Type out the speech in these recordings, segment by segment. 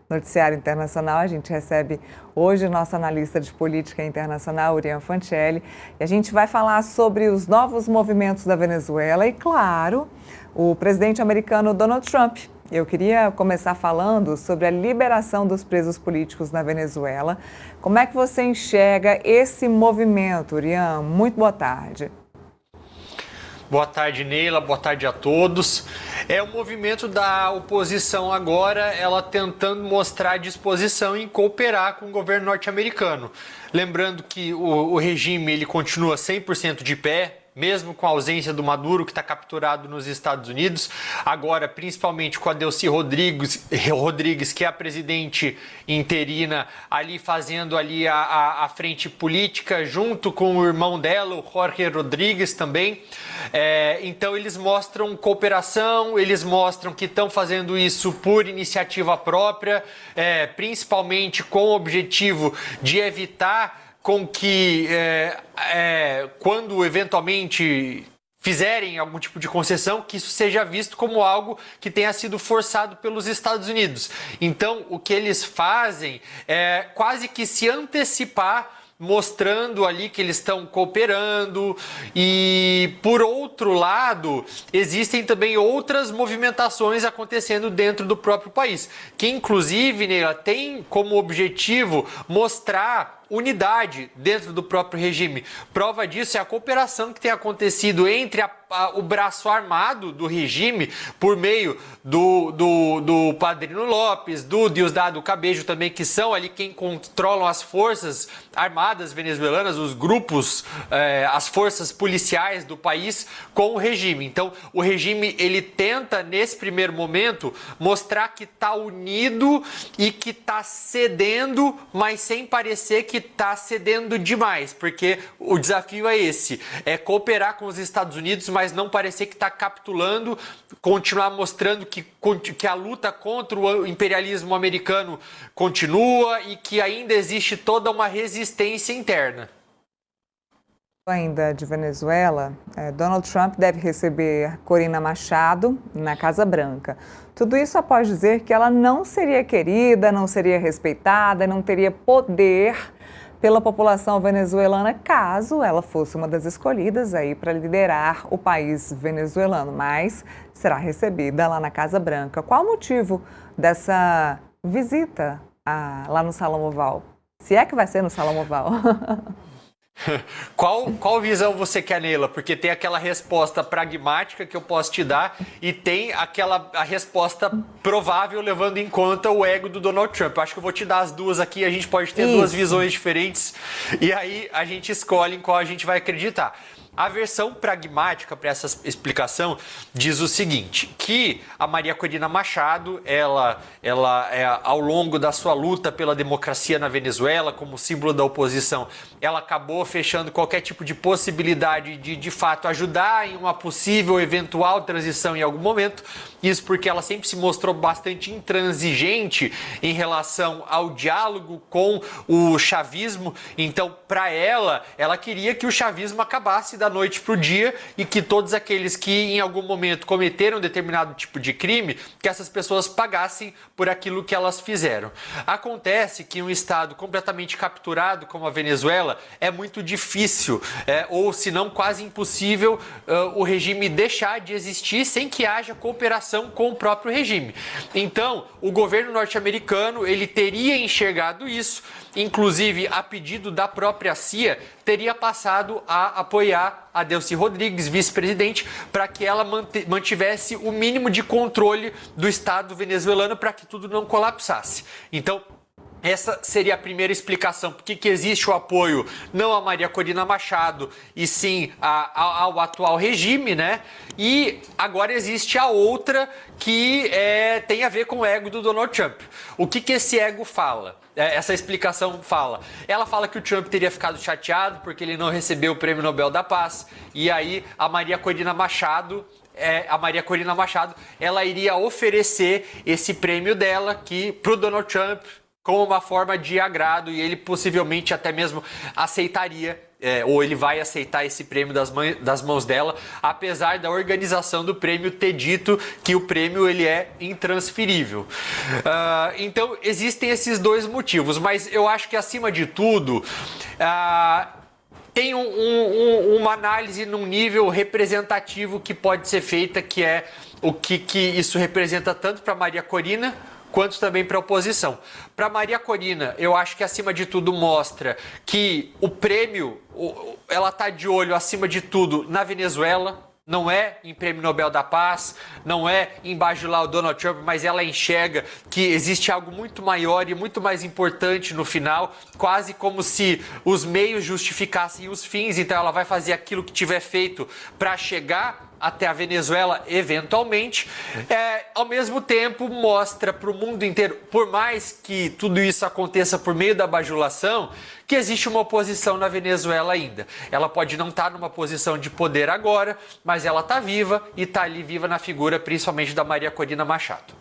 Noticiário Internacional. A gente recebe hoje o nosso analista de política internacional, Urian Fancelli, e a gente vai falar sobre os novos movimentos da Venezuela e, claro, o presidente americano Donald Trump. Eu queria começar falando sobre a liberação dos presos políticos na Venezuela. Como é que você enxerga esse movimento, Urian? Muito boa tarde. Boa tarde, Neila. Boa tarde a todos. É o movimento da oposição agora, ela tentando mostrar disposição em cooperar com o governo norte-americano. Lembrando que o regime ele continua 100% de pé, mesmo com a ausência do Maduro, que está capturado nos Estados Unidos. Agora, principalmente com a Delcy Rodrigues, que é a presidente interina, ali fazendo ali a frente política, junto com o irmão dela, o Jorge Rodrigues também. Então, eles mostram cooperação, eles mostram que estão fazendo isso por iniciativa própria, principalmente com o objetivo de evitar com que, quando eventualmente fizerem algum tipo de concessão, que isso seja visto como algo que tenha sido forçado pelos Estados Unidos. Então, o que eles fazem é quase que se antecipar, mostrando ali que eles estão cooperando. E, por outro lado, existem também outras movimentações acontecendo dentro do próprio país, que inclusive, Neila, tem como objetivo mostrar unidade dentro do próprio regime. Prova disso é a cooperação que tem acontecido entre o braço armado do regime, por meio do Padrino Lopes, do Diosdado Cabejo também, que são ali quem controlam as forças armadas venezuelanas, os grupos, as forças policiais do país com o regime. Então, o regime ele tenta, nesse primeiro momento, mostrar que está unido e que está cedendo, mas sem parecer que está cedendo demais, porque o desafio é esse, é cooperar com os Estados Unidos, mas não parecer que está capitulando, continuar mostrando que a luta contra o imperialismo americano continua e que ainda existe toda uma resistência interna. Ainda de Venezuela, Donald Trump deve receber Corina Machado na Casa Branca. Tudo isso após dizer que ela não seria querida, não seria respeitada, não teria poder pela população venezuelana caso ela fosse uma das escolhidas aí para liderar o país venezuelano, mas será recebida lá na Casa Branca. Qual o motivo dessa visita lá no Salão Oval? Se é que vai ser no Salão Oval. Qual visão você quer, Neila? Porque tem aquela resposta pragmática que eu posso te dar e tem a resposta provável levando em conta o ego do Donald Trump. Eu acho que eu vou te dar as duas aqui, a gente pode ter duas visões diferentes e aí a gente escolhe em qual a gente vai acreditar. A versão pragmática para essa explicação diz o seguinte, que a Maria Corina Machado, ela ao longo da sua luta pela democracia na Venezuela, como símbolo da oposição, ela acabou fechando qualquer tipo de possibilidade de fato, ajudar em uma possível, eventual transição em algum momento. Isso porque ela sempre se mostrou bastante intransigente em relação ao diálogo com o chavismo. Então, para ela queria que o chavismo acabasse da noite para o dia e que todos aqueles que em algum momento cometeram determinado tipo de crime, que essas pessoas pagassem por aquilo que elas fizeram. Acontece que em um estado completamente capturado como a Venezuela, é muito difícil, ou se não quase impossível, o regime deixar de existir sem que haja cooperação com o próprio regime. Então, o governo norte-americano, ele teria enxergado isso, inclusive a pedido da própria CIA, teria passado a apoiar a Delcy Rodrigues, vice-presidente, para que ela mantivesse o mínimo de controle do Estado venezuelano para que tudo não colapsasse. Então, essa seria a primeira explicação, porque que existe o apoio não a Maria Corina Machado e sim ao atual regime, né? E agora existe a outra que tem a ver com o ego do Donald Trump. O que esse ego fala? Essa explicação fala. Ela fala que o Trump teria ficado chateado porque ele não recebeu o Prêmio Nobel da Paz. E aí a Maria Corina Machado, ela iria oferecer esse prêmio dela para o Donald Trump como uma forma de agrado, e ele possivelmente até mesmo aceitaria ou ele vai aceitar esse prêmio das mãos dela, apesar da organização do prêmio ter dito que o prêmio ele é intransferível. Então, existem esses dois motivos, mas eu acho que, acima de tudo, tem uma análise num nível representativo que pode ser feita, que é o que isso representa tanto para Maria Corina quanto também para a oposição. Para Maria Corina, eu acho que, acima de tudo, mostra que o prêmio, ela está de olho, acima de tudo, na Venezuela. Não é em Prêmio Nobel da Paz, não é em bajular o Donald Trump, mas ela enxerga que existe algo muito maior e muito mais importante no final, quase como se os meios justificassem os fins. Então ela vai fazer aquilo que tiver feito para chegar até a Venezuela, eventualmente. Ao mesmo tempo, mostra para o mundo inteiro, por mais que tudo isso aconteça por meio da bajulação, que existe uma oposição na Venezuela ainda. Ela pode não estar numa posição de poder agora, mas ela está viva e está ali viva na figura principalmente da Maria Corina Machado.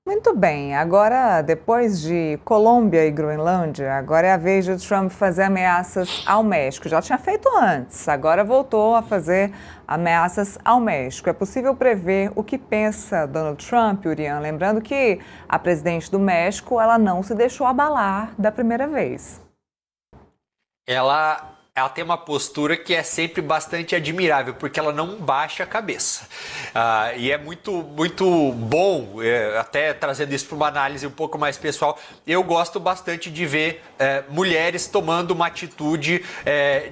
Muito bem, agora, depois de Colômbia e Groenlândia, agora é a vez de Trump fazer ameaças ao México. Já tinha feito antes, agora voltou a fazer ameaças ao México. É possível prever o que pensa Donald Trump, Urian? Lembrando que a presidente do México, ela não se deixou abalar da primeira vez. Ela tem uma postura que é sempre bastante admirável, porque ela não baixa a cabeça. E é muito, muito bom, até trazendo isso para uma análise um pouco mais pessoal, eu gosto bastante de ver mulheres tomando uma atitude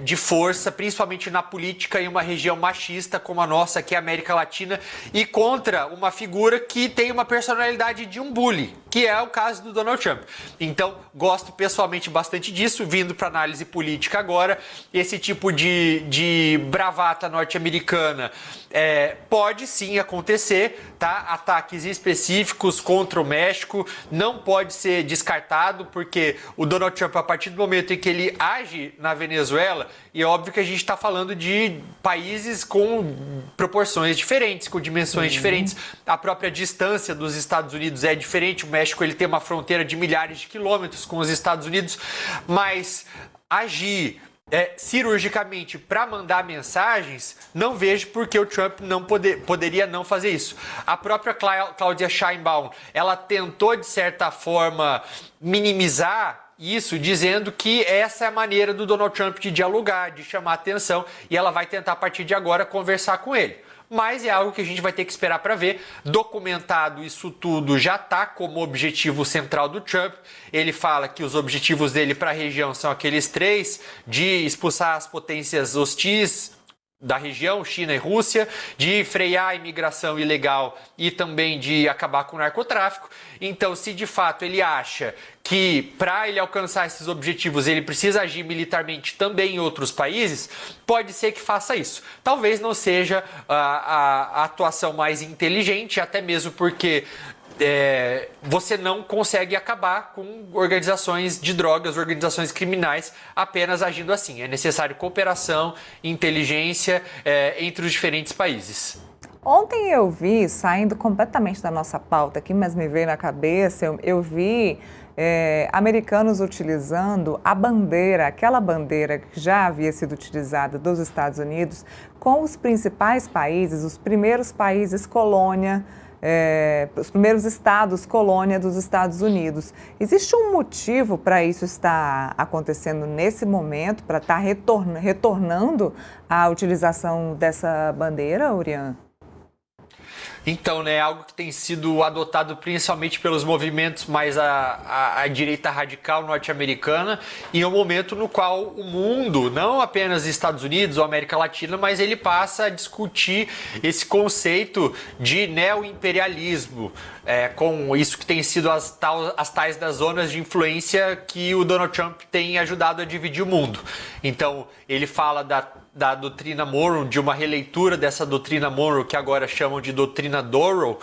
de força, principalmente na política, em uma região machista como a nossa, que é a América Latina, e contra uma figura que tem uma personalidade de um bully, que é o caso do Donald Trump. Então, gosto pessoalmente bastante disso, vindo para análise política agora. Esse tipo de bravata norte-americana pode sim acontecer, tá? Ataques específicos contra o México não pode ser descartado, porque o Donald Trump, a partir do momento em que ele age na Venezuela, e é óbvio que a gente está falando de países com proporções diferentes, com dimensões diferentes, a própria distância dos Estados Unidos é diferente, o México ele tem uma fronteira de milhares de quilômetros com os Estados Unidos, mas agir cirurgicamente para mandar mensagens, não vejo por que o Trump não poderia não fazer isso. A própria Claudia Sheinbaum, ela tentou, de certa forma, minimizar isso, dizendo que essa é a maneira do Donald Trump de dialogar, de chamar atenção, e ela vai tentar, a partir de agora, conversar com ele. Mas é algo que a gente vai ter que esperar para ver. Documentado, isso tudo já está como objetivo central do Trump. Ele fala que os objetivos dele para a região são aqueles três: de expulsar as potências hostis da região, China e Rússia, de frear a imigração ilegal e também de acabar com o narcotráfico. Então, se de fato ele acha que para ele alcançar esses objetivos ele precisa agir militarmente também em outros países, pode ser que faça isso. Talvez não seja a atuação mais inteligente, até mesmo porque você não consegue acabar com organizações de drogas, organizações criminais, apenas agindo assim. É necessário cooperação, inteligência entre os diferentes países. Ontem eu vi, saindo completamente da nossa pauta aqui, mas me veio na cabeça, eu vi americanos utilizando a bandeira, aquela bandeira que já havia sido utilizada dos Estados Unidos, com os principais países, os primeiros países colônia, os primeiros estados colônia dos Estados Unidos. Existe um motivo para isso estar acontecendo nesse momento, para estar retornando à utilização dessa bandeira, Urian? Então, algo que tem sido adotado principalmente pelos movimentos mais à direita radical norte-americana, e é um momento no qual o mundo, não apenas Estados Unidos ou América Latina, mas ele passa a discutir esse conceito de neoimperialismo, com isso que tem sido as tais das zonas de influência que o Donald Trump tem ajudado a dividir o mundo. Então, ele fala da doutrina Monroe, de uma releitura dessa doutrina Monroe, que agora chamam de doutrina Doral,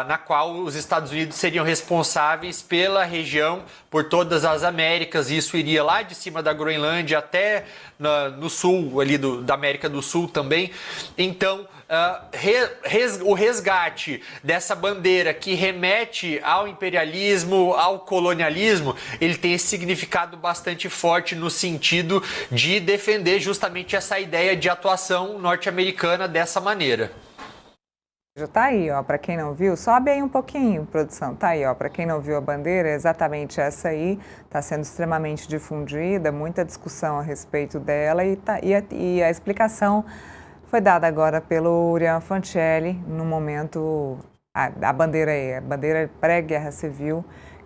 na qual os Estados Unidos seriam responsáveis pela região, por todas as Américas. Isso iria lá de cima da Groenlândia até no sul, ali da América do Sul também. Então, o resgate dessa bandeira que remete ao imperialismo, ao colonialismo, ele tem esse significado bastante forte no sentido de defender justamente essa ideia de atuação norte-americana dessa maneira. Já tá aí, ó, para quem não viu, sobe aí um pouquinho, produção. Tá aí, ó, para quem não viu a bandeira, é exatamente essa aí, está sendo extremamente difundida, muita discussão a respeito dela e a explicação foi dada agora pelo Urian Fancelli no momento, a bandeira pré-guerra civil,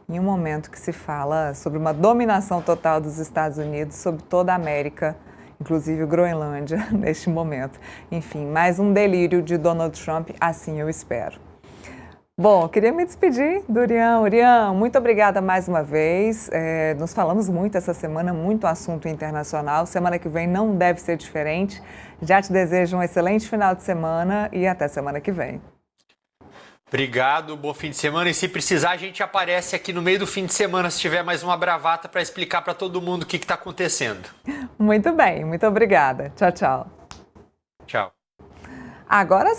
em um momento que se fala sobre uma dominação total dos Estados Unidos sobre toda a América, inclusive Groenlândia, neste momento. Enfim, mais um delírio de Donald Trump, assim eu espero. Bom, queria me despedir do Urian. Urian, muito obrigada mais uma vez. Nos falamos muito essa semana, muito assunto internacional. Semana que vem não deve ser diferente. Já te desejo um excelente final de semana e até semana que vem. Obrigado, bom fim de semana. E se precisar, a gente aparece aqui no meio do fim de semana, se tiver mais uma bravata, para explicar para todo mundo o que está acontecendo. Muito bem, muito obrigada. Tchau, tchau. Tchau. Agora